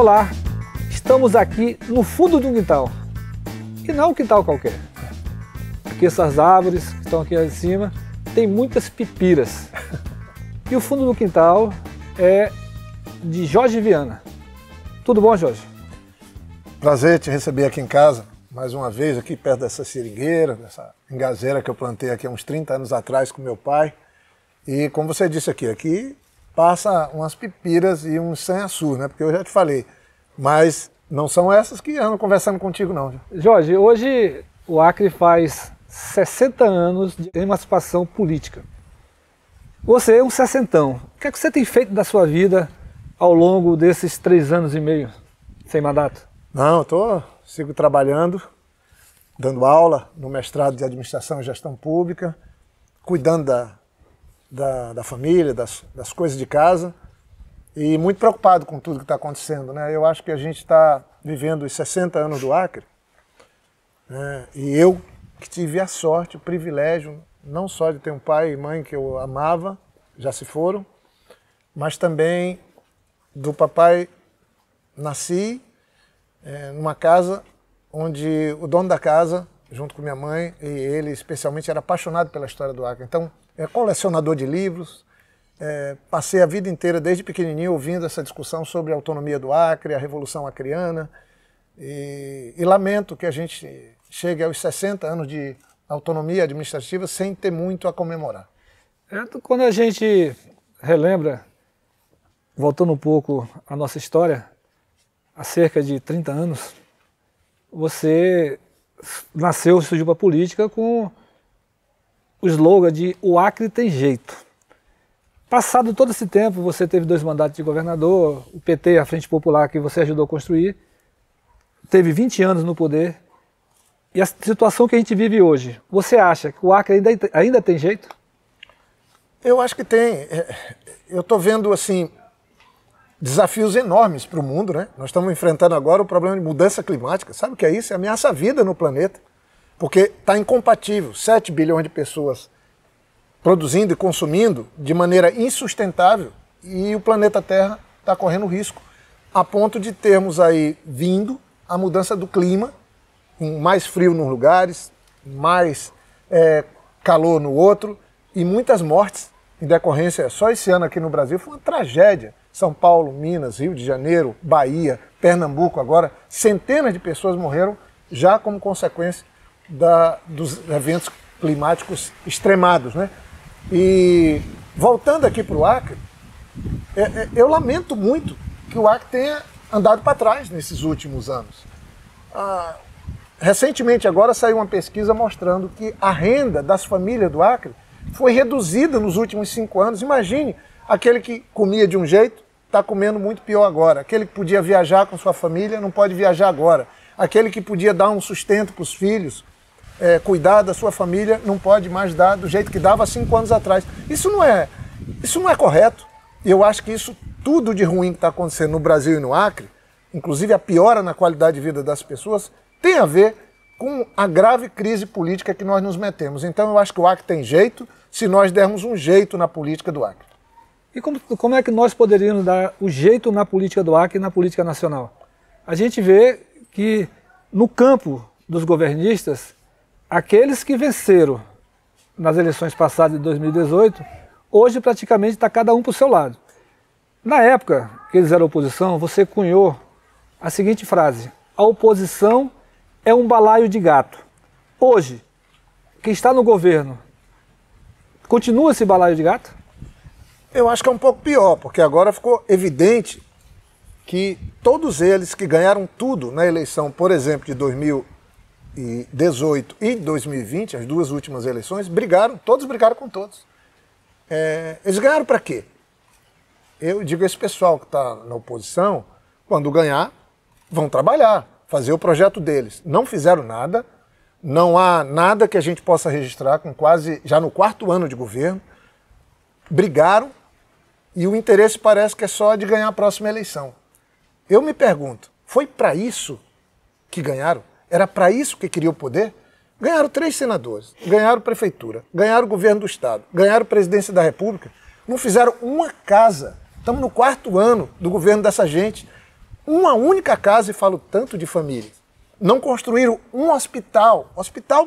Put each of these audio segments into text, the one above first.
Olá, estamos aqui no fundo de um quintal, e não um quintal qualquer, porque essas árvores que estão aqui em cima tem muitas pipiras, e o fundo do quintal é de Jorge Viana. Tudo bom, Jorge? Prazer te receber aqui em casa, mais uma vez, aqui perto dessa seringueira, dessa engazeira que eu plantei aqui há uns 30 anos atrás com meu pai. E como você disse aqui passa umas pipiras e uns sanhaçu, né? Porque eu já te falei, mas não são essas que andam conversando contigo não. Jorge, hoje o Acre faz 60 anos de emancipação política. Você é um sessentão. O que é que você tem feito da sua vida ao longo desses 3 anos e meio sem mandato? Não, sigo trabalhando, dando aula no mestrado de Administração e Gestão Pública, cuidando da família, das coisas de casa e muito preocupado com tudo que está acontecendo, né? Eu acho que a gente está vivendo os 60 anos do Acre, né? E eu que tive a sorte, o privilégio, não só de ter um pai e mãe que eu amava, já se foram, mas também do papai nasci numa casa onde o dono da casa, junto com minha mãe, e ele especialmente, era apaixonado pela história do Acre. Então, é colecionador de livros, passei a vida inteira, desde pequenininho, ouvindo essa discussão sobre a autonomia do Acre, a Revolução Acreana, e lamento que a gente chegue aos 60 anos de autonomia administrativa sem ter muito a comemorar. Quando a gente relembra, voltando um pouco à nossa história, há cerca de 30 anos, você nasceu, surgiu para a política com o slogan de "O Acre tem jeito". Passado todo esse tempo, você teve 2 mandatos de governador, o PT, a Frente Popular, que você ajudou a construir, teve 20 anos no poder, e a situação que a gente vive hoje, você acha que o Acre ainda tem jeito? Eu acho que tem. Eu estou vendo, assim, desafios enormes para o mundo, né? Nós estamos enfrentando agora o problema de mudança climática. Sabe o que é isso? É ameaça a vida no planeta. Porque está incompatível. 7 bilhões de pessoas produzindo e consumindo de maneira insustentável e o planeta Terra está correndo risco, a ponto de termos aí vindo a mudança do clima, com mais frio nos lugares, mais calor no outro e muitas mortes em decorrência. Só esse ano aqui no Brasil foi uma tragédia. São Paulo, Minas, Rio de Janeiro, Bahia, Pernambuco, agora centenas de pessoas morreram já como consequência dos eventos climáticos extremados, né? E voltando aqui para o Acre, eu lamento muito que o Acre tenha andado para trás nesses últimos anos. Recentemente agora saiu uma pesquisa mostrando que a renda das famílias do Acre foi reduzida nos últimos 5 anos. Imagine, aquele que comia de um jeito está comendo muito pior agora. Aquele que podia viajar com sua família não pode viajar agora. Aquele que podia dar um sustento para os filhos, cuidar da sua família, não pode mais dar do jeito que dava há 5 anos atrás. Isso não é correto. E eu acho que isso tudo de ruim que está acontecendo no Brasil e no Acre, inclusive a piora na qualidade de vida das pessoas, tem a ver com a grave crise política que nós nos metemos. Então eu acho que o Acre tem jeito se nós dermos um jeito na política do Acre. E como é que nós poderíamos dar o jeito na política do Acre e na política nacional? A gente vê que no campo dos governistas, aqueles que venceram nas eleições passadas de 2018, hoje praticamente está cada um para o seu lado. Na época que eles eram oposição, você cunhou a seguinte frase: a oposição é um balaio de gato. Hoje, quem está no governo, continua esse balaio de gato? Eu acho que é um pouco pior, porque agora ficou evidente que todos eles que ganharam tudo na eleição, por exemplo, de 2018 e 2020, as 2 últimas eleições, todos brigaram com todos. Eles ganharam para quê? Eu digo a esse pessoal que está na oposição, quando ganhar, vão trabalhar, fazer o projeto deles. Não fizeram nada, não há nada que a gente possa registrar com já no 4º ano de governo, brigaram e o interesse parece que é só de ganhar a próxima eleição. Eu me pergunto, foi para isso que ganharam? Era para isso que queria o poder? Ganharam 3 senadores, ganharam prefeitura, ganharam governo do estado, ganharam presidência da república, não fizeram uma casa. Estamos no 4º ano do governo dessa gente. uma única casa, e falo tanto de famílias. Não construíram um hospital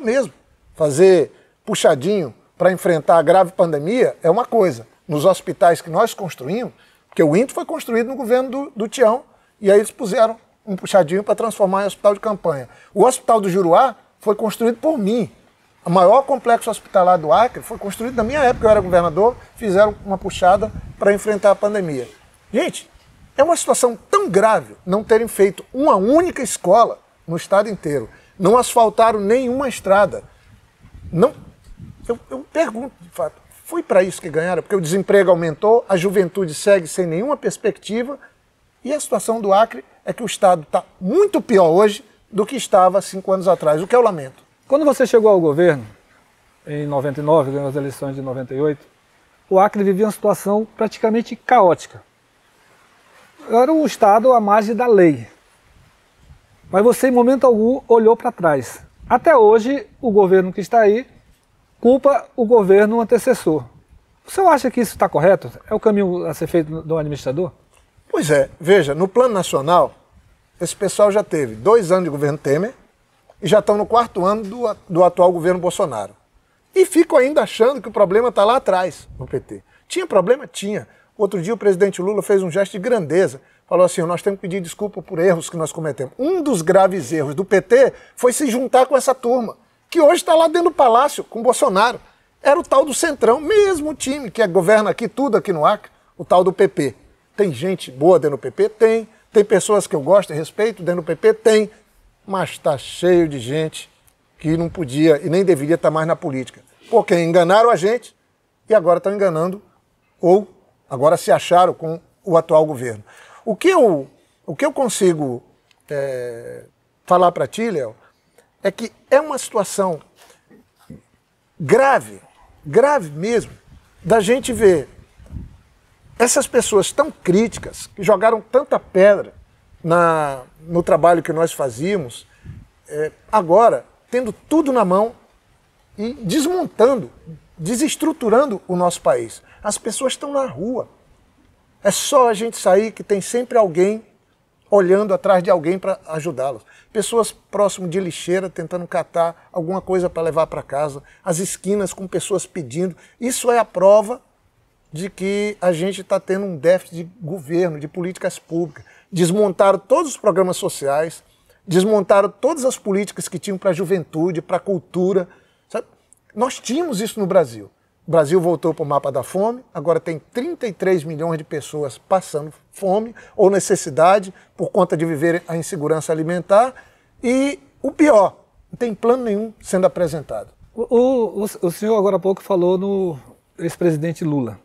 mesmo. Fazer puxadinho para enfrentar a grave pandemia é uma coisa. Nos hospitais que nós construímos, porque o INTO foi construído no governo do Tião, e aí eles puseram um puxadinho para transformar em hospital de campanha. O Hospital do Juruá foi construído por mim. O maior complexo hospitalar do Acre foi construído na minha época, eu era governador, fizeram uma puxada para enfrentar a pandemia. Gente, é uma situação tão grave não terem feito uma única escola no estado inteiro. Não asfaltaram nenhuma estrada. Não, eu pergunto, de fato, foi para isso que ganharam? Porque o desemprego aumentou, a juventude segue sem nenhuma perspectiva, e a situação do Acre é que o estado está muito pior hoje do que estava 5 anos atrás, o que eu lamento. Quando você chegou ao governo, em 99, ganhou as eleições de 98, o Acre vivia uma situação praticamente caótica. Era um estado à margem da lei. Mas você, em momento algum, olhou para trás. Até hoje, o governo que está aí culpa o governo antecessor. O senhor acha que isso está correto? É o caminho a ser feito do administrador? Pois é. Veja, no plano nacional, esse pessoal já teve 2 anos de governo Temer e já estão no 4º ano do atual governo Bolsonaro. E ficam ainda achando que o problema está lá atrás, no PT. Tinha problema? Tinha. Outro dia o presidente Lula fez um gesto de grandeza. Falou assim, nós temos que pedir desculpa por erros que nós cometemos. Um dos graves erros do PT foi se juntar com essa turma, que hoje está lá dentro do palácio com Bolsonaro. Era o tal do Centrão, mesmo time que governa aqui tudo aqui no Acre, o tal do PP. Tem gente boa dentro do PP? Tem. Tem pessoas que eu gosto e respeito dentro do PP? Tem. Mas está cheio de gente que não podia e nem deveria estar mais na política. Porque enganaram a gente e agora estão enganando, ou agora se acharam com o atual governo. O que eu consigo falar para ti, Léo, é que é uma situação grave, grave mesmo, da gente ver essas pessoas tão críticas, que jogaram tanta pedra no trabalho que nós fazíamos, agora tendo tudo na mão e desmontando, desestruturando o nosso país. As pessoas estão na rua. É só a gente sair que tem sempre alguém olhando atrás de alguém para ajudá-los. Pessoas próximo de lixeira tentando catar alguma coisa para levar para casa, as esquinas com pessoas pedindo. Isso é a prova de que a gente está tendo um déficit de governo, de políticas públicas. Desmontaram todos os programas sociais, desmontaram todas as políticas que tinham para a juventude, para a cultura. Sabe? Nós tínhamos isso no Brasil. O Brasil voltou para o mapa da fome, agora tem 33 milhões de pessoas passando fome ou necessidade por conta de viver a insegurança alimentar. E o pior, não tem plano nenhum sendo apresentado. O senhor agora há pouco falou no ex-presidente Lula.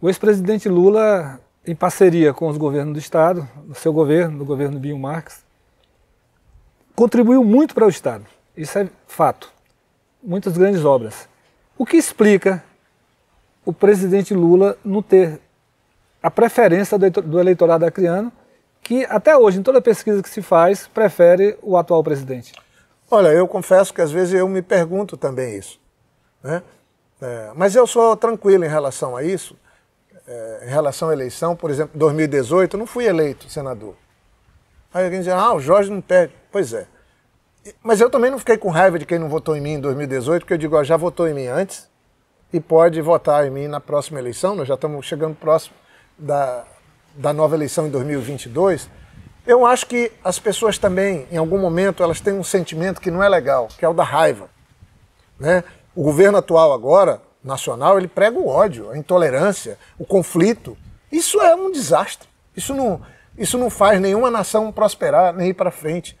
O ex-presidente Lula, em parceria com os governos do Estado, no seu governo, no governo Binho Marques, contribuiu muito para o Estado. Isso é fato. Muitas grandes obras. O que explica o presidente Lula não ter a preferência do eleitorado acreano, que até hoje, em toda pesquisa que se faz, prefere o atual presidente? Olha, eu confesso que às vezes eu me pergunto também isso, né? Mas eu sou tranquilo em relação a isso. Em relação à eleição, por exemplo, em 2018, eu não fui eleito senador. Aí alguém diz, o Jorge não perde. Pois é. Mas eu também não fiquei com raiva de quem não votou em mim em 2018, porque eu digo, já votou em mim antes e pode votar em mim na próxima eleição. Nós já estamos chegando próximo da nova eleição em 2022. Eu acho que as pessoas também, em algum momento, elas têm um sentimento que não é legal, que é o da raiva, né? O governo atual agora, nacional, ele prega o ódio, a intolerância, o conflito. Isso é um desastre. Isso não faz nenhuma nação prosperar, nem ir para frente.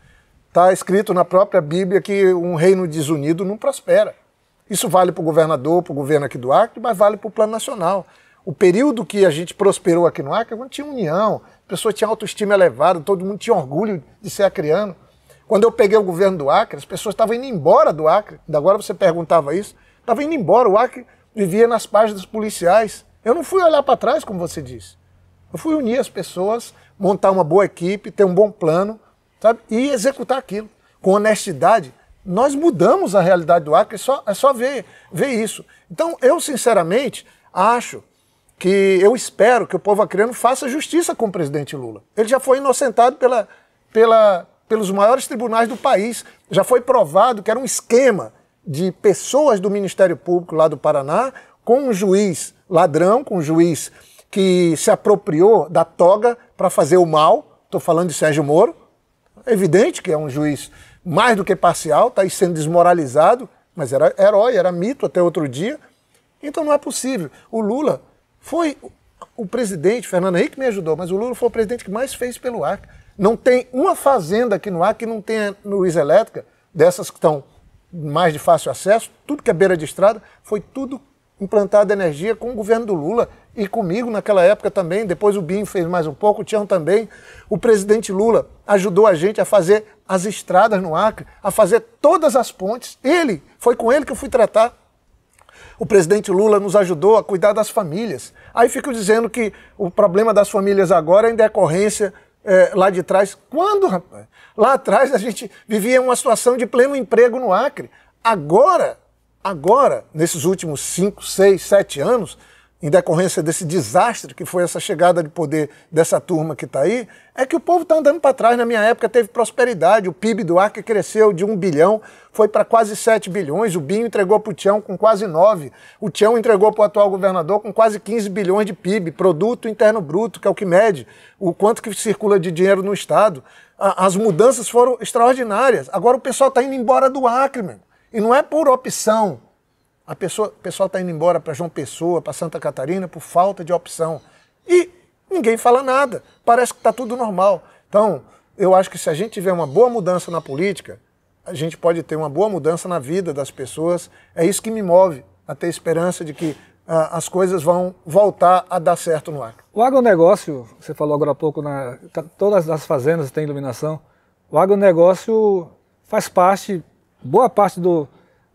Está escrito na própria Bíblia que um reino desunido não prospera. Isso vale para o governador, para o governo aqui do Acre, mas vale para o plano nacional. O período que a gente prosperou aqui no Acre, quando tinha união, a pessoa tinha autoestima elevada, todo mundo tinha orgulho de ser acreano. Quando eu peguei o governo do Acre, as pessoas estavam indo embora do Acre. Ainda agora você perguntava isso. Estava indo embora, o Acre vivia nas páginas policiais. Eu não fui olhar para trás, como você disse. Eu fui unir as pessoas, montar uma boa equipe, ter um bom plano, sabe? E executar aquilo. Com honestidade, nós mudamos a realidade do Acre, é só ver isso. Então, eu sinceramente acho que eu espero que o povo acreano faça justiça com o presidente Lula. Ele já foi inocentado pelos maiores tribunais do país. Já foi provado que era um esquema de pessoas do Ministério Público lá do Paraná com um juiz ladrão, com um juiz que se apropriou da toga para fazer o mal. Estou falando de Sérgio Moro. É evidente que é um juiz mais do que parcial, está aí sendo desmoralizado, mas era herói, era mito até outro dia. Então não é possível. O Lula foi o presidente, Fernando Henrique me ajudou, mas o Lula foi o presidente que mais fez pelo Acre. Não tem uma fazenda aqui no Acre que não tenha luz elétrica, dessas que estão mais de fácil acesso, tudo que é beira de estrada, foi tudo implantado energia com o governo do Lula e comigo naquela época também. Depois o Binho fez mais um pouco, o Tião também. O presidente Lula ajudou a gente a fazer as estradas no Acre, a fazer todas as pontes. Foi com ele que eu fui tratar. O presidente Lula nos ajudou a cuidar das famílias. Aí fico dizendo que o problema das famílias agora é em decorrência lá de trás. Quando, rapaz? Lá atrás a gente vivia uma situação de pleno emprego no Acre. Agora, nesses últimos 5, 6, 7 anos, em decorrência desse desastre que foi essa chegada de poder dessa turma que está aí, é que o povo está andando para trás. Na minha época teve prosperidade, o PIB do Acre cresceu de 1 bilhão, foi para quase 7 bilhões, o Binho entregou para o Tião com quase 9, o Tião entregou para o atual governador com quase 15 bilhões de PIB, Produto Interno Bruto, que é o que mede o quanto que circula de dinheiro no Estado. As mudanças foram extraordinárias. Agora o pessoal está indo embora do Acre, meu. E não é por opção. O pessoal está indo embora para João Pessoa, para Santa Catarina, por falta de opção. E ninguém fala nada. Parece que está tudo normal. Então, eu acho que se a gente tiver uma boa mudança na política, a gente pode ter uma boa mudança na vida das pessoas. É isso que me move a ter esperança de que as coisas vão voltar a dar certo no Acre. O agronegócio, você falou agora há pouco, todas as fazendas têm iluminação. O agronegócio faz parte, boa parte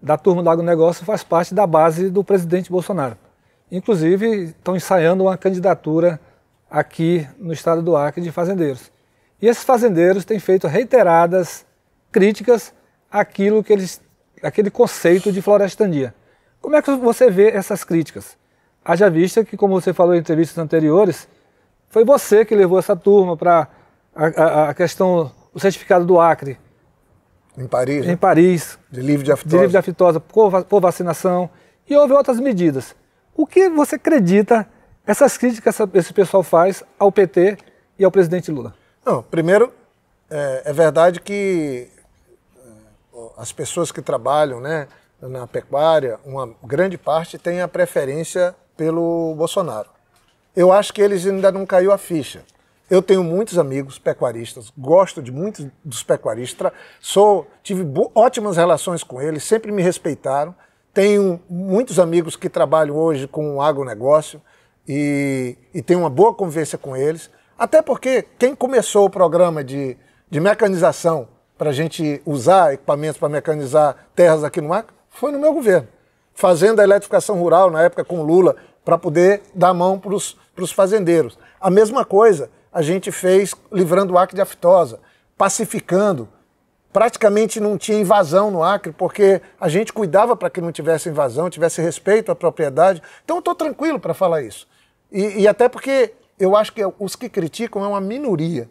da turma do agronegócio faz parte da base do presidente Bolsonaro. Inclusive, estão ensaiando uma candidatura aqui no estado do Acre de fazendeiros. E esses fazendeiros têm feito reiteradas críticas àquele conceito de florestania. Como é que você vê essas críticas? Haja vista que, como você falou em entrevistas anteriores, foi você que levou essa turma para a questão do certificado do Acre. Em Paris. Em Paris. De livre de aftosa. De livre de aftosa por vacinação. E houve outras medidas. O que você acredita essas críticas que esse pessoal faz ao PT e ao presidente Lula? Não, primeiro, é verdade que as pessoas que trabalham, né, na pecuária, uma grande parte tem a preferência pelo Bolsonaro. Eu acho que eles ainda não caiu a ficha. Eu tenho muitos amigos pecuaristas, gosto de muitos dos pecuaristas, tive ótimas relações com eles, sempre me respeitaram. Tenho muitos amigos que trabalham hoje com o agronegócio e tenho uma boa convivência com eles. Até porque quem começou o programa de mecanização para a gente usar equipamentos para mecanizar terras aqui no Acre foi no meu governo. Fazendo a eletrificação rural na época com o Lula para poder dar mão para os fazendeiros. A mesma coisa a gente fez livrando o Acre de aftosa, pacificando. Praticamente não tinha invasão no Acre, porque a gente cuidava para que não tivesse invasão, tivesse respeito à propriedade. Então eu estou tranquilo para falar isso. E até porque eu acho que os que criticam é uma minoria.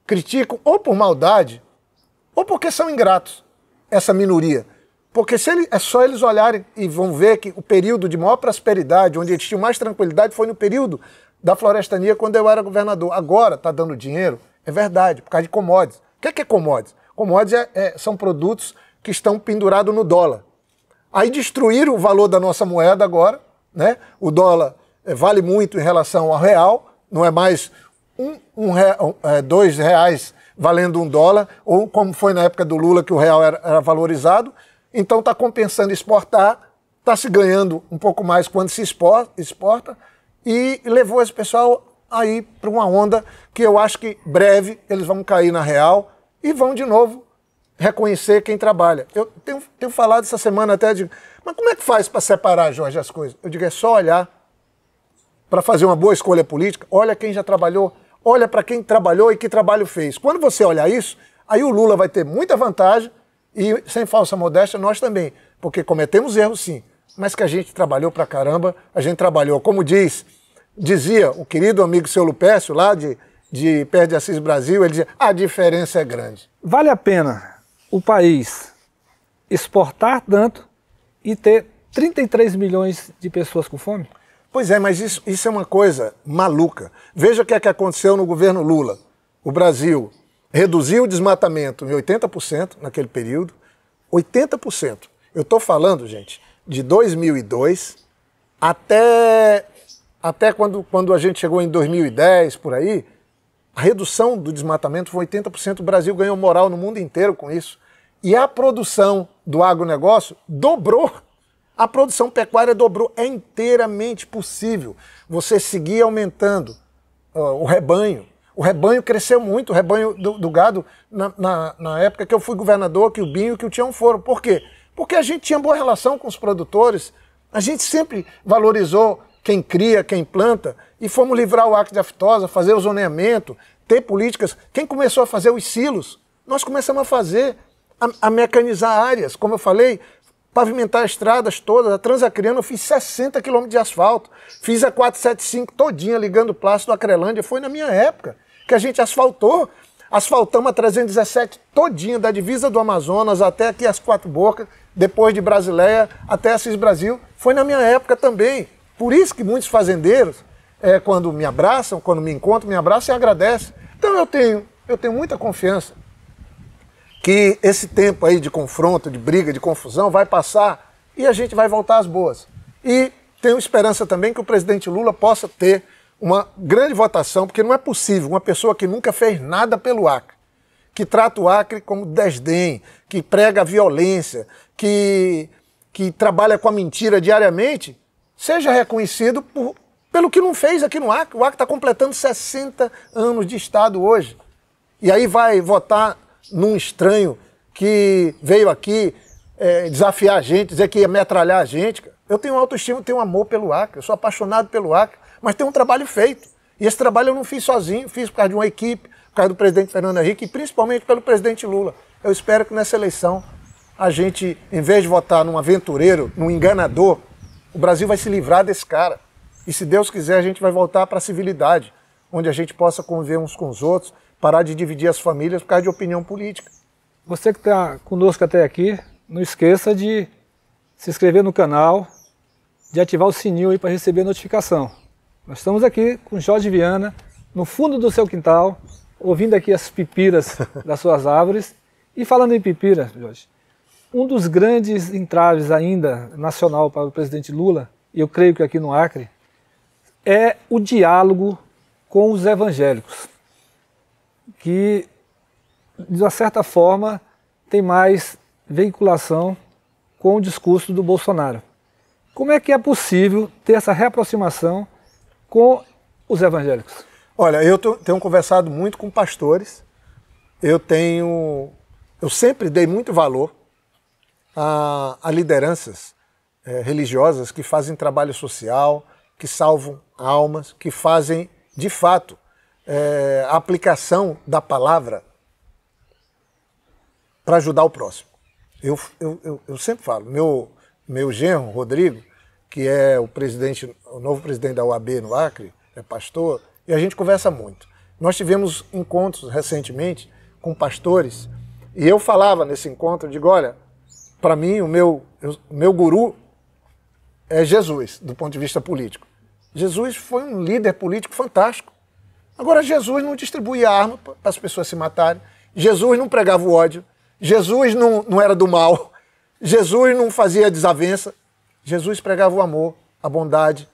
Criticam ou por maldade, ou porque são ingratos, essa minoria. Porque é só eles olharem e vão ver que o período de maior prosperidade, onde eles tinham mais tranquilidade, foi no período da florestania, quando eu era governador. Agora está dando dinheiro, é verdade, por causa de commodities. O que é commodities? Commodities são produtos que estão pendurados no dólar. Aí destruíram o valor da nossa moeda agora, né? O dólar vale muito em relação ao real, não é mais R$2 valendo $1, ou como foi na época do Lula, que o real era valorizado. Então está compensando exportar, está se ganhando um pouco mais quando se exporta, e levou esse pessoal aí para uma onda que eu acho que breve eles vão cair na real e vão de novo reconhecer quem trabalha. Eu tenho falado essa semana até, mas como é que faz para separar, Jorge, as coisas? Eu digo, é só olhar para fazer uma boa escolha política, olha quem já trabalhou, olha para quem trabalhou e que trabalho fez. Quando você olhar isso, aí o Lula vai ter muita vantagem e, sem falsa modéstia, nós também, porque cometemos erros sim, mas que a gente trabalhou pra caramba, a gente trabalhou, como diz dizia o querido amigo seu Lupécio, lá de perto de Assis Brasil, ele dizia, a diferença é grande. Vale a pena o país exportar tanto e ter 33 milhões de pessoas com fome? Pois é, mas isso é uma coisa maluca. Veja o que é que aconteceu no governo Lula. O Brasil reduziu o desmatamento em 80% naquele período. 80%. Eu estou falando, gente, de 2002 até quando a gente chegou em 2010, por aí, a redução do desmatamento foi 80%. O Brasil ganhou moral no mundo inteiro com isso. E a produção do agronegócio dobrou. A produção pecuária dobrou. É inteiramente possível você seguir aumentando o rebanho. O rebanho cresceu muito, o rebanho do gado, na época que eu fui governador, que o Binho e que o Tião foram. Por quê? Porque a gente tinha boa relação com os produtores, a gente sempre valorizou quem cria, quem planta, e fomos livrar o Acre de aftosa, fazer o zoneamento, ter políticas. Quem começou a fazer os silos? Nós começamos a fazer, a mecanizar áreas, como eu falei, pavimentar estradas todas. A Transacriana eu fiz 60 quilômetros de asfalto, fiz a 475 todinha ligando o Plácido à Acrelândia, foi na minha época que a gente asfaltou. Asfaltamos a 317 todinha, da divisa do Amazonas até aqui as Quatro Bocas, depois de Brasileia até Assis Brasil, foi na minha época também. Por isso que muitos fazendeiros, quando me abraçam, quando me encontram, me abraçam e agradecem. Então eu tenho muita confiança que esse tempo aí de confronto, de briga, de confusão vai passar e a gente vai voltar às boas. E tenho esperança também que o presidente Lula possa ter uma grande votação, porque não é possível uma pessoa que nunca fez nada pelo Acre, que trata o Acre como desdém, que prega a violência, que trabalha com a mentira diariamente, seja reconhecido pelo que não fez aqui no Acre. O Acre está completando 60 anos de Estado hoje. E aí vai votar num estranho que veio aqui desafiar a gente, dizer que ia metralhar a gente. Eu tenho autoestima, tenho amor pelo Acre, eu sou apaixonado pelo Acre, mas tem um trabalho feito. E esse trabalho eu não fiz sozinho, fiz por causa de uma equipe, por causa do presidente Fernando Henrique e principalmente pelo presidente Lula. Eu espero que nessa eleição a gente, em vez de votar num aventureiro, num enganador, o Brasil vai se livrar desse cara. E se Deus quiser, a gente vai voltar para a civilidade, onde a gente possa conviver uns com os outros, parar de dividir as famílias por causa de opinião política. Você que está conosco até aqui, não esqueça de se inscrever no canal, de ativar o sininho aí para receber notificação. Nós estamos aqui com Jorge Viana, no fundo do seu quintal, ouvindo aqui as pipiras das suas árvores. E falando em pipira, Jorge, um dos grandes entraves ainda nacional para o presidente Lula, e eu creio que aqui no Acre, é o diálogo com os evangélicos, que, de uma certa forma, tem mais veiculação com o discurso do Bolsonaro. Como é que é possível ter essa reaproximação com os evangélicos? Olha, eu tenho conversado muito com pastores, eu sempre dei muito valor a lideranças religiosas que fazem trabalho social, que salvam almas, que fazem, de fato, a aplicação da palavra para ajudar o próximo. Eu sempre falo, meu genro, Rodrigo, que é o novo presidente da UAB no Acre, é pastor, e a gente conversa muito. Nós tivemos encontros recentemente com pastores, e eu falava nesse encontro, digo, olha, para mim o meu guru é Jesus, do ponto de vista político. Jesus foi um líder político fantástico. Agora, Jesus não distribuía arma para as pessoas se matarem, Jesus não pregava o ódio, Jesus não era do mal, Jesus não fazia desavença, Jesus pregava o amor, a bondade,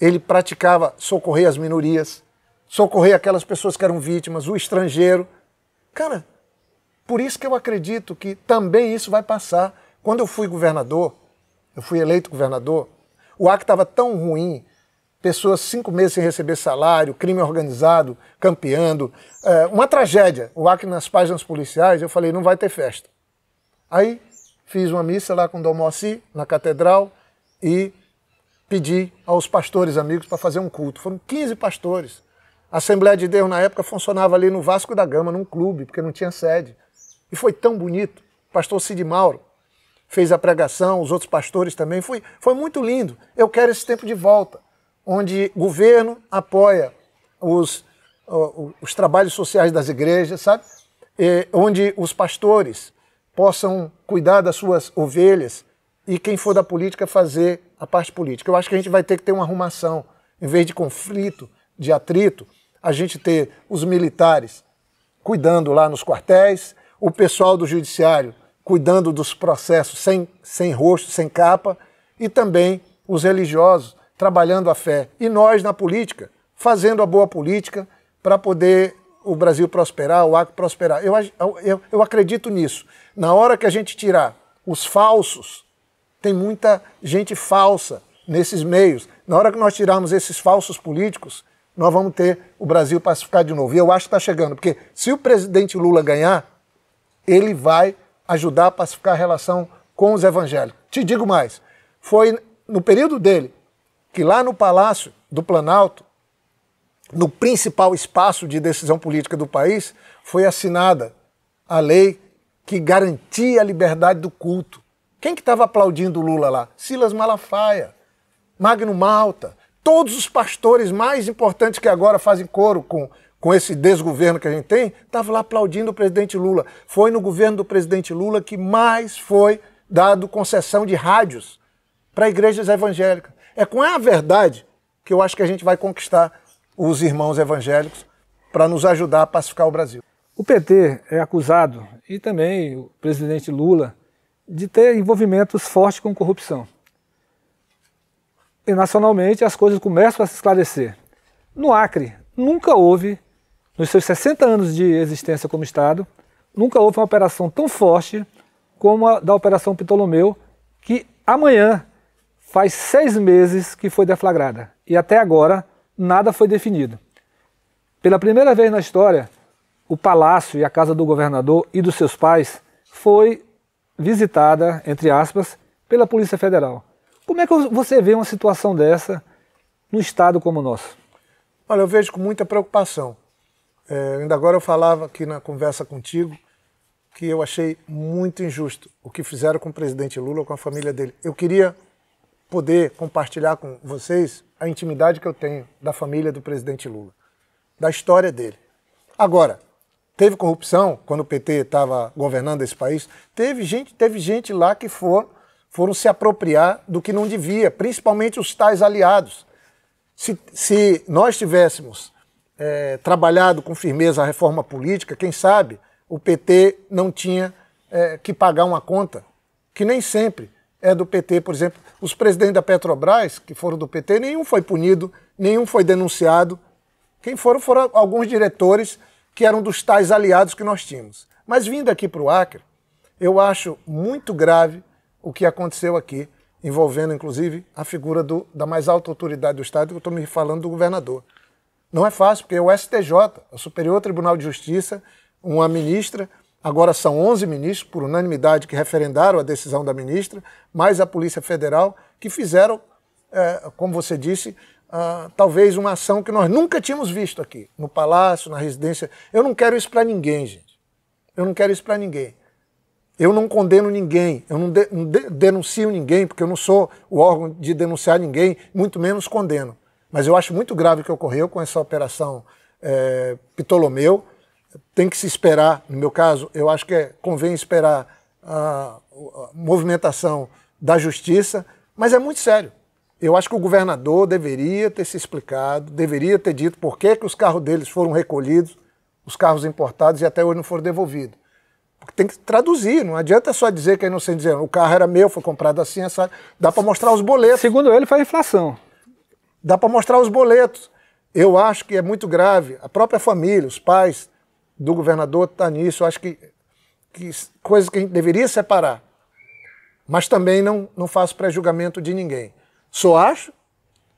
ele praticava socorrer as minorias, socorrer aquelas pessoas que eram vítimas, o estrangeiro. Cara, por isso que eu acredito que também isso vai passar. Quando eu fui governador, eu fui eleito governador, o Acre estava tão ruim, pessoas 5 meses sem receber salário, crime organizado, campeando, uma tragédia. O Acre nas páginas policiais, eu falei, não vai ter festa. Aí fiz uma missa lá com o Dom Moacir, na catedral, e pedi aos pastores amigos para fazer um culto. Foram 15 pastores. A Assembleia de Deus, na época, funcionava ali no Vasco da Gama, num clube, porque não tinha sede. E foi tão bonito. O pastor Cid Mauro fez a pregação, os outros pastores também. Foi muito lindo. Eu quero esse tempo de volta, onde o governo apoia os trabalhos sociais das igrejas, sabe? Onde os pastores possam cuidar das suas ovelhas e quem for da política fazer a parte política. Eu acho que a gente vai ter que ter uma arrumação, em vez de conflito, de atrito, a gente ter os militares cuidando lá nos quartéis, o pessoal do judiciário cuidando dos processos sem rosto, sem capa, e também os religiosos trabalhando a fé. E nós, na política, fazendo a boa política para poder o Brasil prosperar, o Acre prosperar. Eu acredito nisso. Na hora que a gente tirar os falsos, tem muita gente falsa nesses meios. Na hora que nós tirarmos esses falsos políticos, nós vamos ter o Brasil pacificado de novo. E eu acho que está chegando, porque se o presidente Lula ganhar, ele vai ajudar a pacificar a relação com os evangélicos. Te digo mais, foi no período dele que lá no Palácio do Planalto, no principal espaço de decisão política do país, foi assinada a lei que garantia a liberdade do culto. Quem que estava aplaudindo o Lula lá? Silas Malafaia, Magno Malta, todos os pastores mais importantes que agora fazem coro com esse desgoverno que a gente tem, estavam lá aplaudindo o presidente Lula. Foi no governo do presidente Lula que mais foi dado concessão de rádios para igrejas evangélicas. É com a verdade que eu acho que a gente vai conquistar os irmãos evangélicos para nos ajudar a pacificar o Brasil. O PT é acusado, e também o presidente Lula, de ter envolvimentos fortes com corrupção. E nacionalmente as coisas começam a se esclarecer. No Acre, nunca houve, nos seus 60 anos de existência como Estado, nunca houve uma operação tão forte como a da Operação Ptolomeu, que amanhã faz 6 meses que foi deflagrada. E até agora nada foi definido. Pela primeira vez na história, o palácio e a casa do governador e dos seus pais foi visitada, entre aspas, pela Polícia Federal. Como é que você vê uma situação dessa num estado como o nosso? Olha, eu vejo com muita preocupação. Ainda agora eu falava aqui na conversa contigo que eu achei muito injusto o que fizeram com o presidente Lula, com a família dele. Eu queria poder compartilhar com vocês a intimidade que eu tenho da família do presidente Lula, da história dele. Agora, teve corrupção quando o PT estava governando esse país? Teve gente lá que foram se apropriar do que não devia, principalmente os tais aliados. Se nós tivéssemos trabalhado com firmeza a reforma política, quem sabe o PT não tinha que pagar uma conta, que nem sempre é do PT. Por exemplo, os presidentes da Petrobras, que foram do PT, nenhum foi punido, nenhum foi denunciado. Quem foram alguns diretores que eram dos tais aliados que nós tínhamos. Mas vindo aqui para o Acre, eu acho muito grave o que aconteceu aqui, envolvendo inclusive a figura da mais alta autoridade do Estado, que eu estou me falando do governador. Não é fácil, porque o STJ, o Superior Tribunal de Justiça, uma ministra, agora são 11 ministros, por unanimidade, que referendaram a decisão da ministra, mais a Polícia Federal, que fizeram, como você disse, talvez uma ação que nós nunca tínhamos visto aqui, no Palácio, na residência. Eu não quero isso para ninguém, gente. Eu não quero isso para ninguém. Eu não condeno ninguém, eu não denuncio ninguém, porque eu não sou o órgão de denunciar ninguém, muito menos condeno. Mas eu acho muito grave o que ocorreu com essa operação Ptolomeu. Tem que se esperar, no meu caso, eu acho que convém esperar a movimentação da justiça, mas é muito sério. Eu acho que o governador deveria ter se explicado, deveria ter dito por que os carros deles foram recolhidos, os carros importados, e até hoje não foram devolvidos. Porque tem que traduzir, não adianta só dizer que é inocente, dizendo o carro era meu, foi comprado assim, essa... Dá para mostrar os boletos. Segundo ele, foi a inflação. Dá para mostrar os boletos. Eu acho que é muito grave. A própria família, os pais do governador estão nisso. Eu acho que coisas que a gente deveria separar. Mas também não faço pré-julgamento de ninguém. Só acho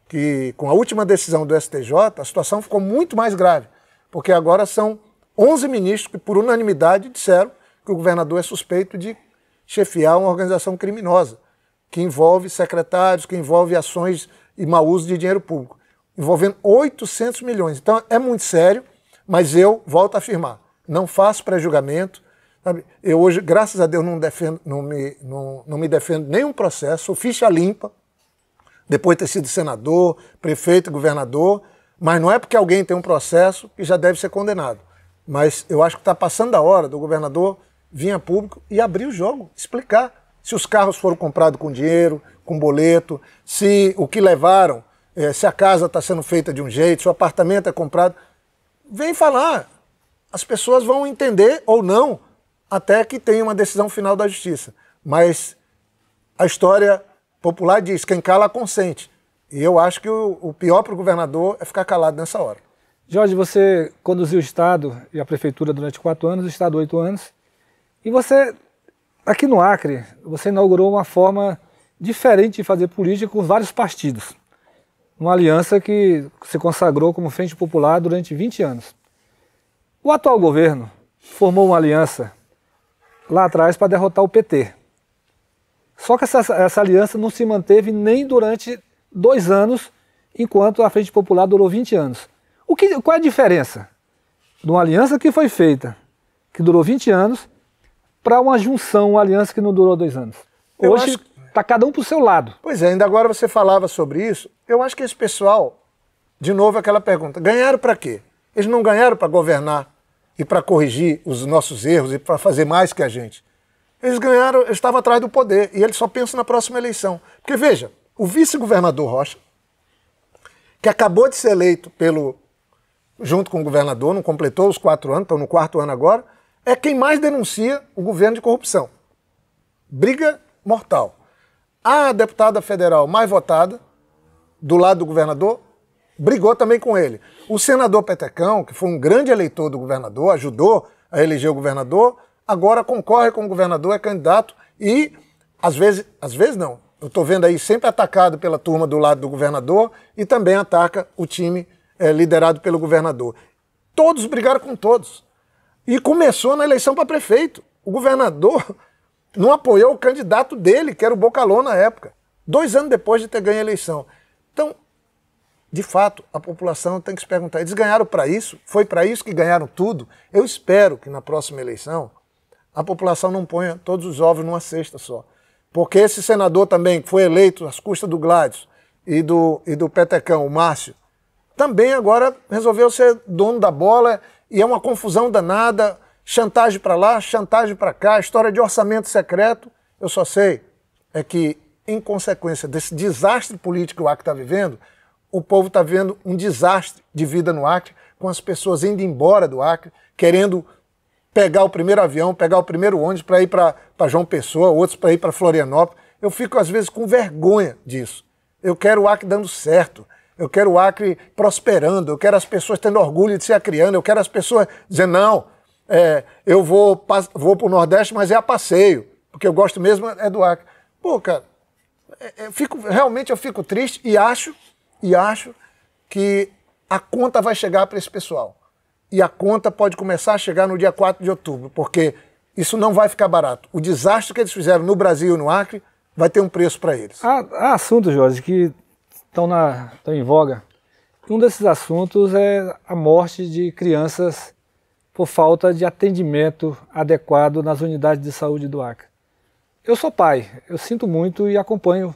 que com a última decisão do STJ, a situação ficou muito mais grave. Porque agora são 11 ministros que, por unanimidade, disseram que o governador é suspeito de chefiar uma organização criminosa, que envolve secretários, que envolve ações e mau uso de dinheiro público, envolvendo 800 milhões. Então é muito sério, mas eu volto a afirmar, não faço pré-julgamento. Eu hoje, graças a Deus, não me defendo nenhum processo, sou ficha limpa, depois de ter sido senador, prefeito, governador, mas não é porque alguém tem um processo que já deve ser condenado. Mas eu acho que está passando a hora do governador vir a público e abrir o jogo, explicar se os carros foram comprados com dinheiro, com boleto, se o que levaram, se a casa está sendo feita de um jeito, se o apartamento é comprado. Vem falar. As pessoas vão entender ou não, até que tenha uma decisão final da justiça. Mas a história popular diz, quem cala consente. E eu acho que o pior para o governador é ficar calado nessa hora. Jorge, você conduziu o Estado e a Prefeitura durante 4 anos, o Estado 8 anos. E você, aqui no Acre, você inaugurou uma forma diferente de fazer política com vários partidos. Uma aliança que se consagrou como Frente Popular durante 20 anos. O atual governo formou uma aliança lá atrás para derrotar o PT. Só que essa aliança não se manteve nem durante 2 anos, enquanto a Frente Popular durou 20 anos. Qual é a diferença de uma aliança que foi feita, que durou 20 anos, para uma junção, uma aliança que não durou 2 anos? Hoje está cada um para o seu lado. Pois é, ainda agora você falava sobre isso. Eu acho que esse pessoal, de novo aquela pergunta, ganharam para quê? Eles não ganharam para governar e para corrigir os nossos erros e para fazer mais que a gente. Eles ganharam, eles estavam atrás do poder e eles só pensam na próxima eleição. Porque veja, o vice-governador Rocha, que acabou de ser eleito junto com o governador, não completou os 4 anos, estão no 4º ano agora, é quem mais denuncia o governo de corrupção. Briga mortal. A deputada federal mais votada, do lado do governador, brigou também com ele. O senador Petecão, que foi um grande eleitor do governador, ajudou a eleger o governador, agora concorre com o governador, é candidato e, às vezes não, eu estou vendo aí sempre atacado pela turma do lado do governador e também ataca o time liderado pelo governador. Todos brigaram com todos. E começou na eleição para prefeito. O governador não apoiou o candidato dele, que era o Bocalhau na época, 2 anos depois de ter ganho a eleição. Então, de fato, a população tem que se perguntar, eles ganharam para isso? Foi para isso que ganharam tudo? Eu espero que na próxima eleição a população não ponha todos os ovos numa cesta só. Porque esse senador também, que foi eleito às custas do Gladys e do Petecão, o Márcio, também agora resolveu ser dono da bola e é uma confusão danada, chantagem para lá, chantagem para cá, história de orçamento secreto. Eu só sei é que, em consequência desse desastre político que o Acre está vivendo, o povo está vendo um desastre de vida no Acre, com as pessoas indo embora do Acre, querendo pegar o primeiro avião, pegar o primeiro ônibus para ir para João Pessoa, outros para ir para Florianópolis. Eu fico, às vezes, com vergonha disso. Eu quero o Acre dando certo, eu quero o Acre prosperando, eu quero as pessoas tendo orgulho de ser acriano, eu quero as pessoas dizendo, não, eu vou para o Nordeste, mas é a passeio, porque eu gosto mesmo é do Acre. Pô, cara, realmente eu fico triste e acho que a conta vai chegar para esse pessoal. E a conta pode começar a chegar no dia 4 de outubro, porque isso não vai ficar barato. O desastre que eles fizeram no Brasil e no Acre vai ter um preço para eles. Há assuntos, Jorge, que estão em voga. Um desses assuntos é a morte de crianças por falta de atendimento adequado nas unidades de saúde do Acre. Eu sou pai, eu sinto muito e acompanho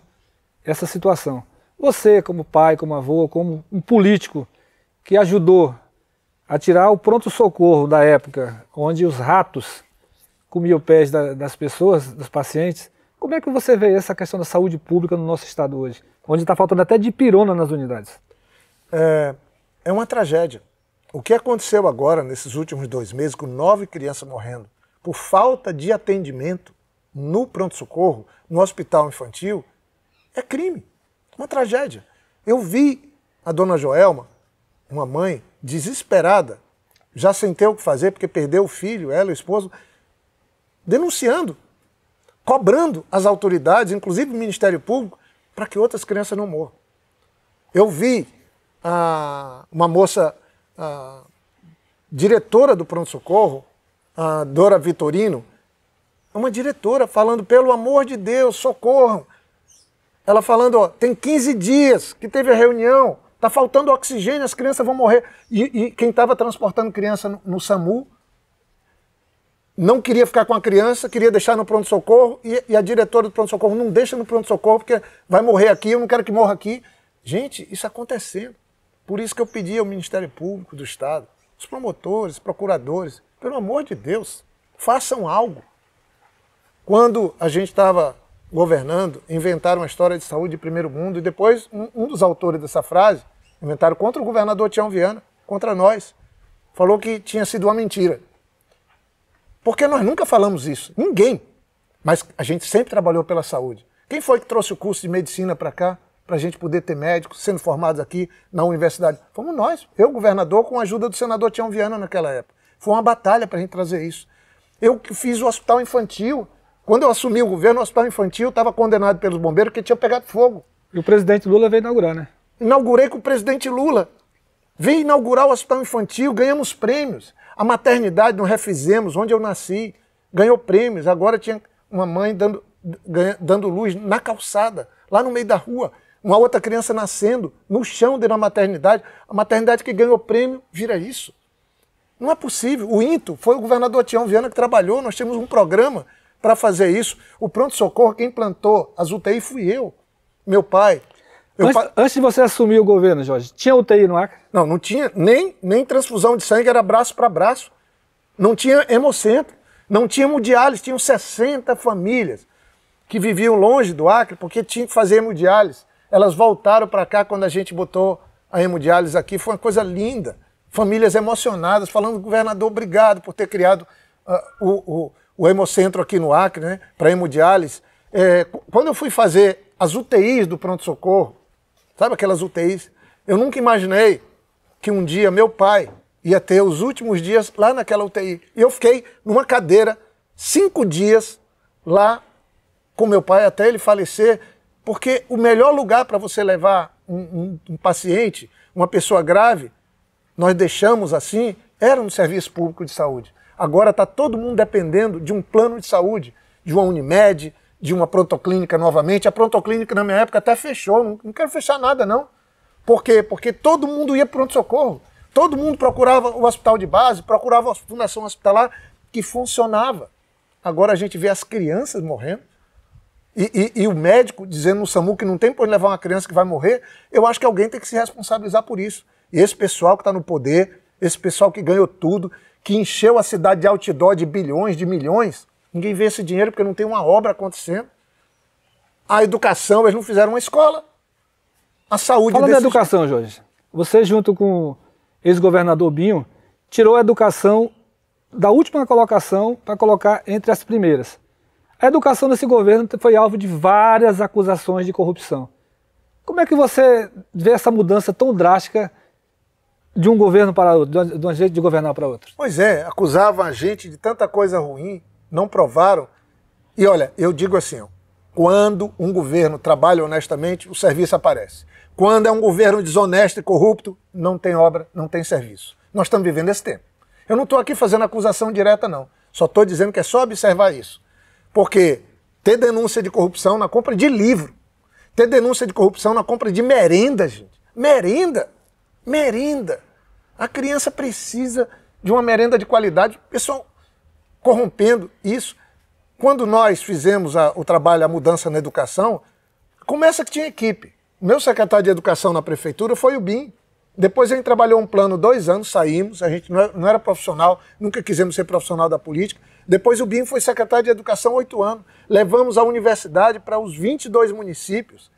essa situação. Você, como pai, como avô, como um político que ajudou a tirar o pronto-socorro da época, onde os ratos comiam pés das pessoas, dos pacientes, como é que você vê essa questão da saúde pública no nosso estado hoje? Onde está faltando até dipirona nas unidades. É uma tragédia. O que aconteceu agora, nesses últimos 2 meses, com 9 crianças morrendo, por falta de atendimento no pronto-socorro, no hospital infantil, é crime. Uma tragédia. Eu vi a dona Joelma, uma mãe desesperada, já sem ter o que fazer, porque perdeu o filho, ela e o esposo, denunciando, cobrando as autoridades, inclusive o Ministério Público, para que outras crianças não morram. Eu vi uma moça, diretora do pronto-socorro, a Dora Vitorino, uma diretora falando, pelo amor de Deus, socorram. Ela falando, ó, tem 15 dias que teve a reunião, está faltando oxigênio, as crianças vão morrer. E quem estava transportando criança no SAMU não queria ficar com a criança, queria deixar no pronto-socorro, e a diretora do pronto-socorro não deixa no pronto-socorro porque vai morrer aqui, eu não quero que morra aqui. Gente, isso acontecendo. Por isso que eu pedi ao Ministério Público do Estado, os promotores, procuradores, pelo amor de Deus, façam algo. Quando a gente estava governando, inventaram uma história de saúde de primeiro mundo, e depois um dos autores dessa frase, inventaram contra o governador Tião Viana, contra nós, falou que tinha sido uma mentira. Porque nós nunca falamos isso, ninguém. Mas a gente sempre trabalhou pela saúde. Quem foi que trouxe o curso de medicina para cá, para a gente poder ter médicos sendo formados aqui na universidade? Fomos nós, eu, governador, com a ajuda do senador Tião Viana naquela época. Foi uma batalha para a gente trazer isso. Eu que fiz o hospital infantil. Quando eu assumi o governo, o hospital infantil estava condenado pelos bombeiros porque tinha pegado fogo. E o presidente Lula veio inaugurar, né? Inaugurei com o presidente Lula. Vim inaugurar o hospital infantil, ganhamos prêmios. A maternidade nós refizemos, onde eu nasci, ganhou prêmios. Agora tinha uma mãe dando luz na calçada, lá no meio da rua. Uma outra criança nascendo no chão dentro da maternidade. A maternidade que ganhou prêmio vira isso. Não é possível. O INTO foi o governador Tião Viana que trabalhou, nós temos um programa para fazer isso. O pronto-socorro, quem implantou as UTI fui eu, meu pai. Antes de você assumir o governo, Jorge, tinha UTI no Acre? Não, não tinha nem transfusão de sangue, era braço para braço. Não tinha hemocentro, não tinha hemodiálise, tinham 60 famílias que viviam longe do Acre porque tinham que fazer hemodiálise. Elas voltaram para cá quando a gente botou a hemodiálise aqui, foi uma coisa linda. Famílias emocionadas, falando, governador, obrigado por ter criado o hemocentro aqui no Acre, né, para hemodiálise. Quando eu fui fazer as UTIs do pronto-socorro, sabe aquelas UTIs? Eu nunca imaginei que um dia meu pai ia ter os últimos dias lá naquela UTI. E eu fiquei numa cadeira 5 dias lá com meu pai até ele falecer, porque o melhor lugar para você levar um paciente, uma pessoa grave, nós deixamos assim, era no serviço público de saúde. Agora está todo mundo dependendo de um plano de saúde, de uma Unimed, de uma prontoclínica novamente. A prontoclínica na minha época até fechou, não quero fechar nada não. Por quê? Porque todo mundo ia para o pronto-socorro, todo mundo procurava o hospital de base, procurava a fundação hospitalar que funcionava. Agora a gente vê as crianças morrendo e o médico dizendo no SAMU que não tem por onde levar uma criança que vai morrer. Eu acho que alguém tem que se responsabilizar por isso. E esse pessoal que está no poder, esse pessoal que ganhou tudo, que encheu a cidade de outdoor de bilhões, de milhões, ninguém vê esse dinheiro porque não tem uma obra acontecendo. A educação, eles não fizeram uma escola. A saúde... Falando da educação, Jorge, você junto com o ex-governador Binho, tirou a educação da última colocação para colocar entre as primeiras. A educação desse governo foi alvo de várias acusações de corrupção. Como é que você vê essa mudança tão drástica de um governo para outro, de um jeito de governar para outro? Pois é, acusavam a gente de tanta coisa ruim, não provaram. E olha, eu digo assim, ó, quando um governo trabalha honestamente, o serviço aparece. Quando é um governo desonesto e corrupto, não tem obra, não tem serviço. Nós estamos vivendo esse tempo. Eu não estou aqui fazendo acusação direta, não. Só estou dizendo que é só observar isso. Porque ter denúncia de corrupção na compra de livro, ter denúncia de corrupção na compra de merenda, gente. Merenda! Merenda! A criança precisa de uma merenda de qualidade. O pessoal corrompendo isso. Quando nós fizemos o trabalho, a mudança na educação, começa que tinha equipe. O meu secretário de Educação na prefeitura foi o BIM. Depois a gente trabalhou um plano 2 anos, saímos, a gente não era profissional, nunca quisemos ser profissional da política. Depois o BIM foi secretário de Educação 8 anos. Levamos a universidade para os 22 municípios.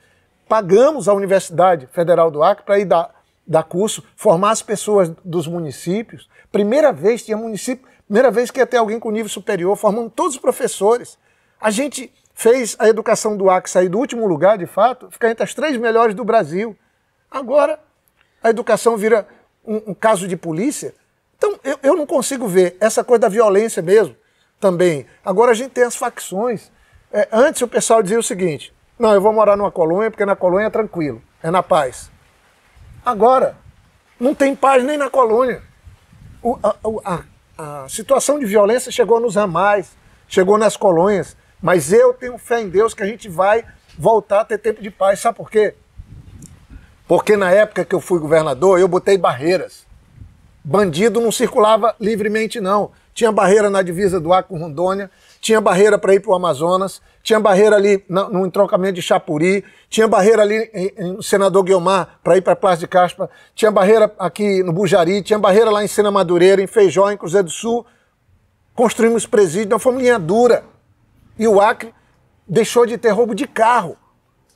Pagamos a Universidade Federal do Acre para ir dar curso, formar as pessoas dos municípios. Primeira vez tinha município, primeira vez que ia ter alguém com nível superior, formando todos os professores. A gente fez a educação do Acre sair do último lugar, de fato, ficar entre as 3 melhores do Brasil. Agora, a educação vira um caso de polícia. Então, eu não consigo ver essa coisa da violência mesmo também. Agora a gente tem as facções. Antes o pessoal dizia o seguinte, não, eu vou morar numa colônia porque na colônia é tranquilo, é na paz. Agora, não tem paz nem na colônia. A situação de violência chegou nos ramais, chegou nas colônias, mas eu tenho fé em Deus que a gente vai voltar a ter tempo de paz. Sabe por quê? Porque na época que eu fui governador, eu botei barreiras. Bandido não circulava livremente, não. tinha barreira na divisa do Acre com Rondônia, tinha barreira para ir para o Amazonas, tinha barreira ali no entroncamento de Chapuri, tinha barreira ali em Senador Guiomar para ir para a Praça de Caspa, tinha barreira aqui no Bujari, tinha barreira lá em Sena Madureira, em Feijó, em Cruzeiro do Sul. Construímos presídio, nós fomos linha dura. E o Acre deixou de ter roubo de carro.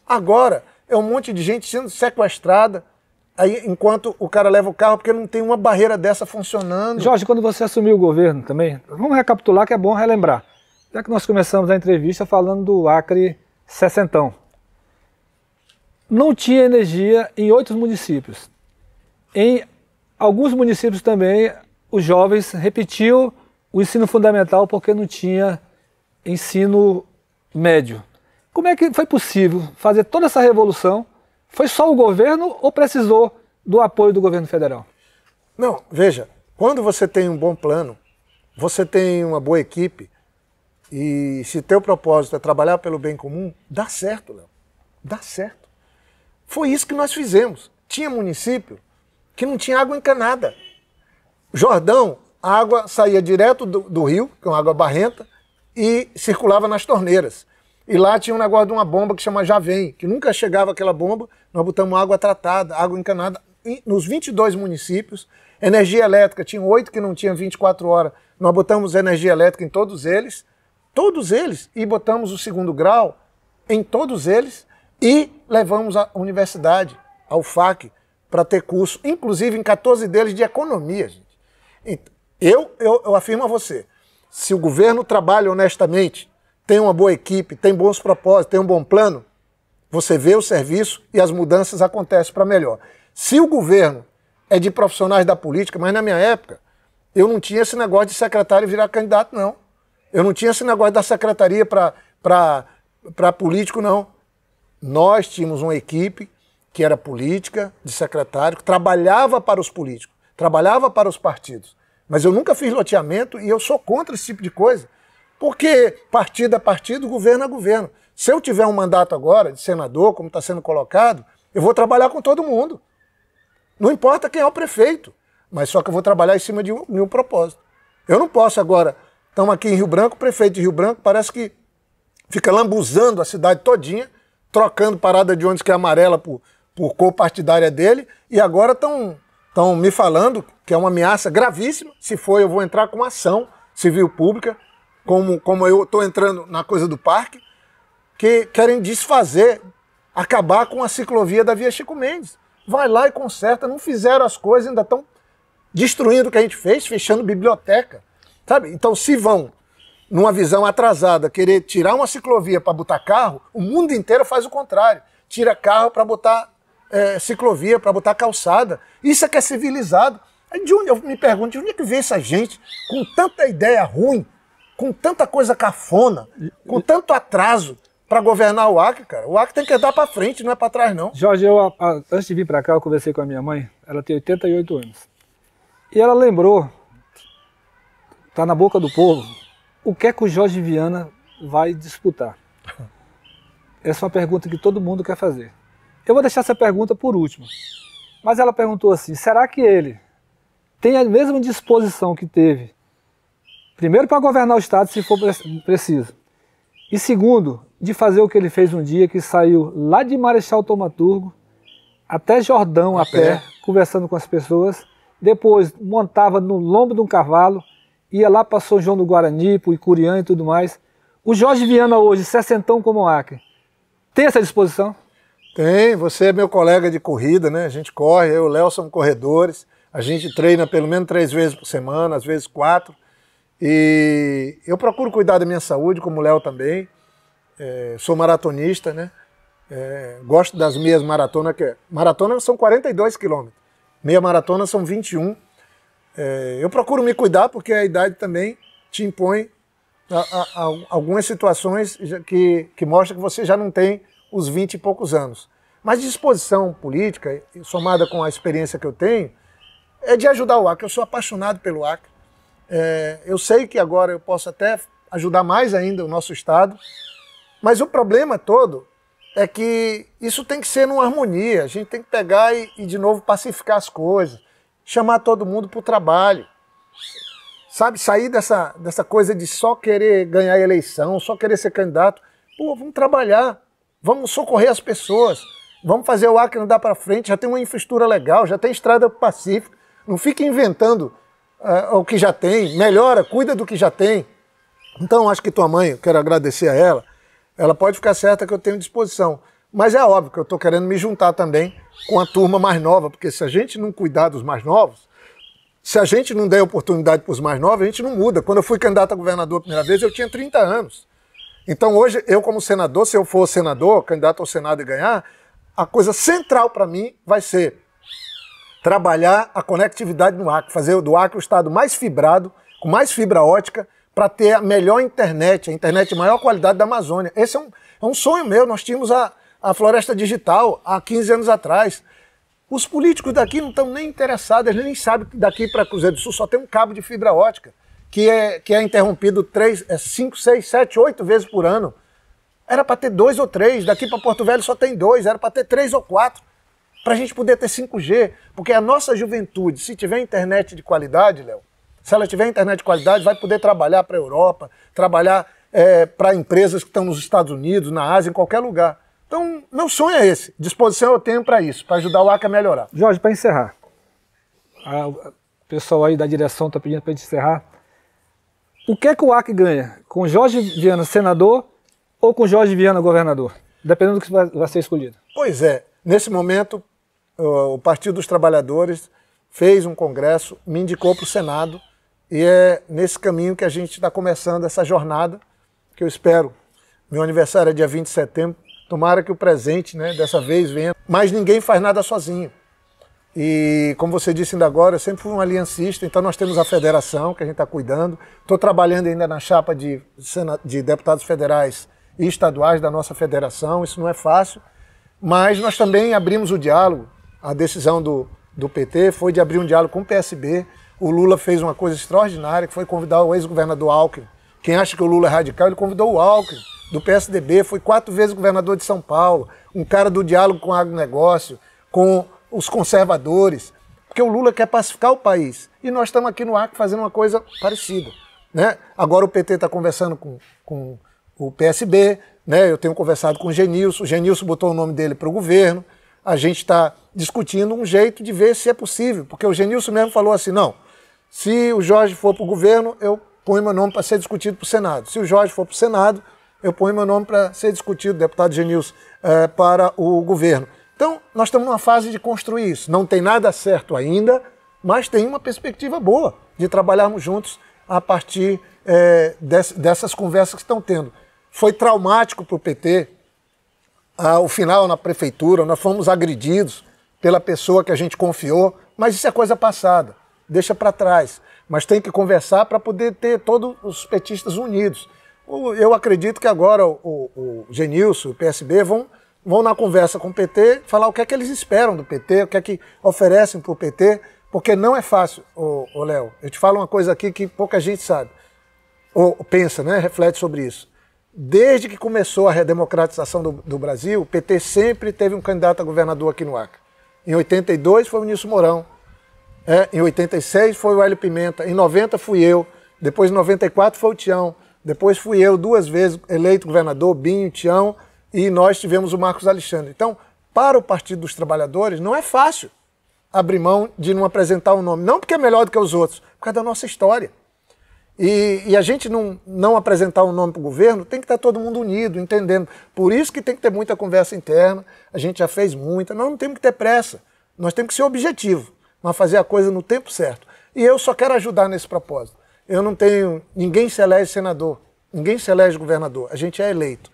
Agora é um monte de gente sendo sequestrada, aí, enquanto o cara leva o carro, porque não tem uma barreira dessa funcionando. Jorge, quando você assumiu o governo também, vamos recapitular que é bom relembrar. Já que nós começamos a entrevista falando do Acre sessentão. Não tinha energia em 8 municípios. Em alguns municípios também, os jovens repetiam o ensino fundamental porque não tinha ensino médio. Como é que foi possível fazer toda essa revolução? Foi só o governo ou precisou do apoio do governo federal? Não, veja, quando você tem um bom plano, você tem uma boa equipe, e se teu propósito é trabalhar pelo bem comum, dá certo, Léo. Dá certo. Foi isso que nós fizemos. Tinha município que não tinha água encanada. Jordão, a água saía direto do rio, que é uma água barrenta, e circulava nas torneiras. E lá tinha um negócio de uma bomba que chama Javém, que nunca chegava aquela bomba, nós botamos água tratada, água encanada, nos 22 municípios. Energia elétrica, tinha 8 que não tinham 24 horas, nós botamos energia elétrica em todos eles, e botamos o 2º grau em todos eles, e levamos a universidade, a UFAC, para ter curso, inclusive em 14 deles de economia, gente. Eu afirmo a você, se o governo trabalha honestamente, tem uma boa equipe, tem bons propósitos, tem um bom plano, você vê o serviço e as mudanças acontecem para melhor. Se o governo é de profissionais da política, mas na minha época, eu não tinha esse negócio de secretário virar candidato, não. Eu não tinha esse negócio da secretaria para político, não. Nós tínhamos uma equipe que era política, de secretário, que trabalhava para os políticos, trabalhava para os partidos. Mas eu nunca fiz loteamento e eu sou contra esse tipo de coisa. Porque partido é partido, governo é governo. Se eu tiver um mandato agora de senador, como está sendo colocado, eu vou trabalhar com todo mundo. Não importa quem é o prefeito, mas só que eu vou trabalhar em cima de um propósito. Eu não posso agora, estamos aqui em Rio Branco, o prefeito de Rio Branco parece que fica lambuzando a cidade todinha, trocando parada de ônibus que é amarela por cor partidária dele, e agora estão me falando que é uma ameaça gravíssima. Se for, eu vou entrar com ação civil pública, como eu estou entrando na coisa do parque, que querem desfazer, acabar com a ciclovia da Via Chico Mendes. Vai lá e conserta, não fizeram as coisas, ainda estão destruindo o que a gente fez, fechando biblioteca. Sabe? Então, se vão, numa visão atrasada, querer tirar uma ciclovia para botar carro, o mundo inteiro faz o contrário. Tira carro para botar ciclovia, para botar calçada. Isso é que é civilizado. Eu me pergunto, de onde é que vem essa gente com tanta ideia ruim, com tanta coisa cafona, com tanto atraso para governar o Acre, cara? O Acre tem que andar para frente, não é para trás, não. Jorge, antes de vir para cá, eu conversei com a minha mãe, ela tem 88 anos. E ela lembrou, está na boca do povo, o que é que o Jorge Viana vai disputar? Essa é uma pergunta que todo mundo quer fazer. Eu vou deixar essa pergunta por último. Mas ela perguntou assim, será que ele tem a mesma disposição que teve, primeiro para governar o Estado, se for preciso, e segundo, de fazer o que ele fez um dia, que saiu lá de Marechal Thaumaturgo até Jordão a pé, conversando com as pessoas, depois montava no lombo de um cavalo, ia lá para São João do Guarani, para o Icuriã e tudo mais. O Jorge Viana hoje, sessentão como o Acre, tem essa disposição? Tem, você é meu colega de corrida, né? A gente corre, eu e o Léo somos corredores, a gente treina pelo menos 3 vezes por semana, às vezes 4. E eu procuro cuidar da minha saúde, como o Léo também. Sou maratonista, né? Gosto das meias maratonas, maratona são 42 quilômetros, meia maratona são 21. Eu procuro me cuidar porque a idade também te impõe algumas situações que mostram que você já não tem os 20 e poucos anos. Mas disposição política, somada com a experiência que eu tenho, é de ajudar o Acre. Eu sou apaixonado pelo Acre. Eu sei que agora eu posso até ajudar mais ainda o nosso Estado, mas o problema todo é que isso tem que ser numa harmonia. A gente tem que pegar e de novo pacificar as coisas, chamar todo mundo para o trabalho. sabe, sair dessa coisa de só querer ganhar eleição, só querer ser candidato. Pô, vamos trabalhar, vamos socorrer as pessoas, vamos fazer o Acre andar para frente, já tem uma infraestrutura legal, já tem estrada para o Pacífico, não fique inventando o que já tem, melhora, cuida do que já tem. Então, acho que tua mãe, eu quero agradecer a ela pode ficar certa que eu tenho disposição. Mas é óbvio que eu estou querendo me juntar também com a turma mais nova, porque se a gente não cuidar dos mais novos, se a gente não der oportunidade para os mais novos, a gente não muda. Quando eu fui candidato a governador a primeira vez, eu tinha 30 anos. Então hoje, eu como senador, se eu for senador, candidato ao Senado e ganhar, a coisa central para mim vai ser trabalhar a conectividade no Acre, fazer do Acre o estado mais fibrado, com mais fibra ótica, para ter a melhor internet, a internet de maior qualidade da Amazônia. Esse é um sonho meu. Nós tínhamos a Floresta Digital há 15 anos atrás. Os políticos daqui não estão nem interessados, eles nem sabem que daqui para Cruzeiro do Sul só tem um cabo de fibra ótica, que é interrompido 5, 6, 7, 8 vezes por ano. Era para ter 2 ou 3, daqui para Porto Velho só tem 2, era para ter 3 ou 4, para a gente poder ter 5G, porque a nossa juventude, se tiver internet de qualidade, Léo, se ela tiver internet de qualidade, vai poder trabalhar para a Europa, trabalhar para empresas que estão nos Estados Unidos, na Ásia, em qualquer lugar. Então, meu sonho é esse. Disposição eu tenho para isso, para ajudar o Acre a melhorar. Jorge, para encerrar, o pessoal aí da direção está pedindo para a gente encerrar. O que é que o Acre ganha? Com Jorge Viana senador ou com Jorge Viana governador? Dependendo do que vai ser escolhido. Pois é. Nesse momento, o Partido dos Trabalhadores fez um congresso, me indicou para o Senado, e é nesse caminho que a gente está começando essa jornada, que eu espero. Meu aniversário é dia 20 de setembro, tomara que o presente, né, dessa vez venha. Mas ninguém faz nada sozinho. E como você disse ainda agora, eu sempre fui um aliancista, então nós temos a federação que a gente está cuidando. Estou trabalhando ainda na chapa de deputados federais e estaduais da nossa federação, isso não é fácil. Mas nós também abrimos o diálogo. A decisão do PT foi de abrir um diálogo com o PSB. O Lula fez uma coisa extraordinária, que foi convidar o ex-governador Alckmin. Quem acha que o Lula é radical, ele convidou o Alckmin, do PSDB, foi 4 vezes governador de São Paulo, um cara do diálogo com o agronegócio, com os conservadores, porque o Lula quer pacificar o país. E nós estamos aqui no Acre fazendo uma coisa parecida, né? Agora o PT está conversando com o PSB, né? Eu tenho conversado com o Genilson botou o nome dele para o governo, a gente está discutindo um jeito de ver se é possível, porque o Genilson mesmo falou assim, não, se o Jorge for para o governo, eu ponho meu nome para ser discutido para o Senado. Se o Jorge for para o Senado, eu ponho meu nome para ser discutido, deputado Genilson, para o governo. Então, nós estamos numa fase de construir isso. Não tem nada certo ainda, mas tem uma perspectiva boa de trabalharmos juntos a partir dessas conversas que estão tendo. Foi traumático para o PT, o final na prefeitura, nós fomos agredidos pela pessoa que a gente confiou, mas isso é coisa passada, deixa para trás. Mas tem que conversar para poder ter todos os petistas unidos. Eu acredito que agora o Genilson, o PSB, vão na conversa com o PT falar o que é que eles esperam do PT, o que é que oferecem para o PT, porque não é fácil, Léo. Eu te falo uma coisa aqui que pouca gente sabe, ou pensa, né, reflete sobre isso. Desde que começou a redemocratização do Brasil, o PT sempre teve um candidato a governador aqui no Acre. Em 82 foi o Nilson Mourão, em 86 foi o Hélio Pimenta, em 90 fui eu, depois em 94 foi o Tião, depois fui eu 2 vezes eleito governador, Binho, Tião, e nós tivemos o Marcos Alexandre. Então, para o Partido dos Trabalhadores, não é fácil abrir mão de não apresentar um nome. Não porque é melhor do que os outros, por causa da nossa história. E a gente não apresentar um nome para o governo, tem que estar todo mundo unido, entendendo. Por isso que tem que ter muita conversa interna, a gente já fez muita, nós não temos que ter pressa, nós temos que ser objetivo, nós fazer a coisa no tempo certo. E eu só quero ajudar nesse propósito. Eu não tenho, ninguém se elege senador, ninguém se elege governador, a gente é eleito.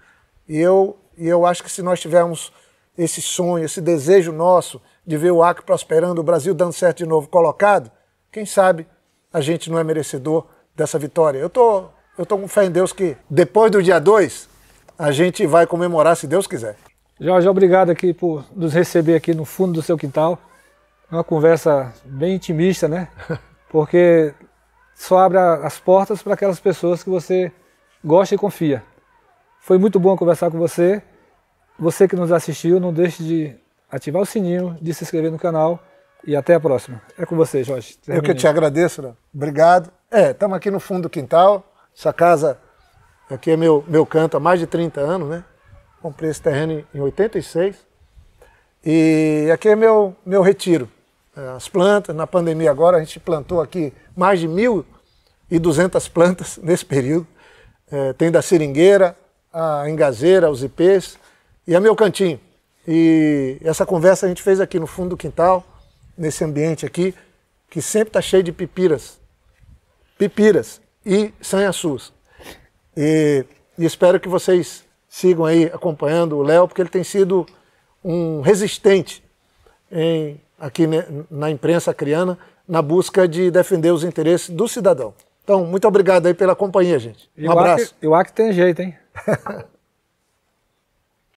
E eu acho que se nós tivermos esse sonho, esse desejo nosso de ver o Acre prosperando, o Brasil dando certo de novo colocado, quem sabe a gente não é merecedor dessa vitória. Eu tô com fé em Deus que depois do dia 2 a gente vai comemorar, se Deus quiser. Jorge, obrigado aqui por nos receber aqui no fundo do seu quintal. Uma conversa bem intimista, né? Porque só abre as portas para aquelas pessoas que você gosta e confia. Foi muito bom conversar com você. Você que nos assistiu, não deixe de ativar o sininho, de se inscrever no canal e até a próxima. É com você, Jorge. Eu que te agradeço, né? Obrigado. Estamos aqui no fundo do quintal. Essa casa aqui é meu canto há mais de 30 anos, né? Comprei esse terreno em 86. E aqui é meu retiro. As plantas, na pandemia agora, a gente plantou aqui mais de 1.200 plantas nesse período. Tem da seringueira, a engazeira, os ipês, e é meu cantinho. E essa conversa a gente fez aqui no fundo do quintal, nesse ambiente aqui, que sempre está cheio de pipiras e sanhaçus. E espero que vocês sigam aí acompanhando o Léo, porque ele tem sido um resistente aqui na imprensa acreana, na busca de defender os interesses do cidadão. Então, muito obrigado aí pela companhia, gente. Um abraço. E o Acre tem jeito, hein?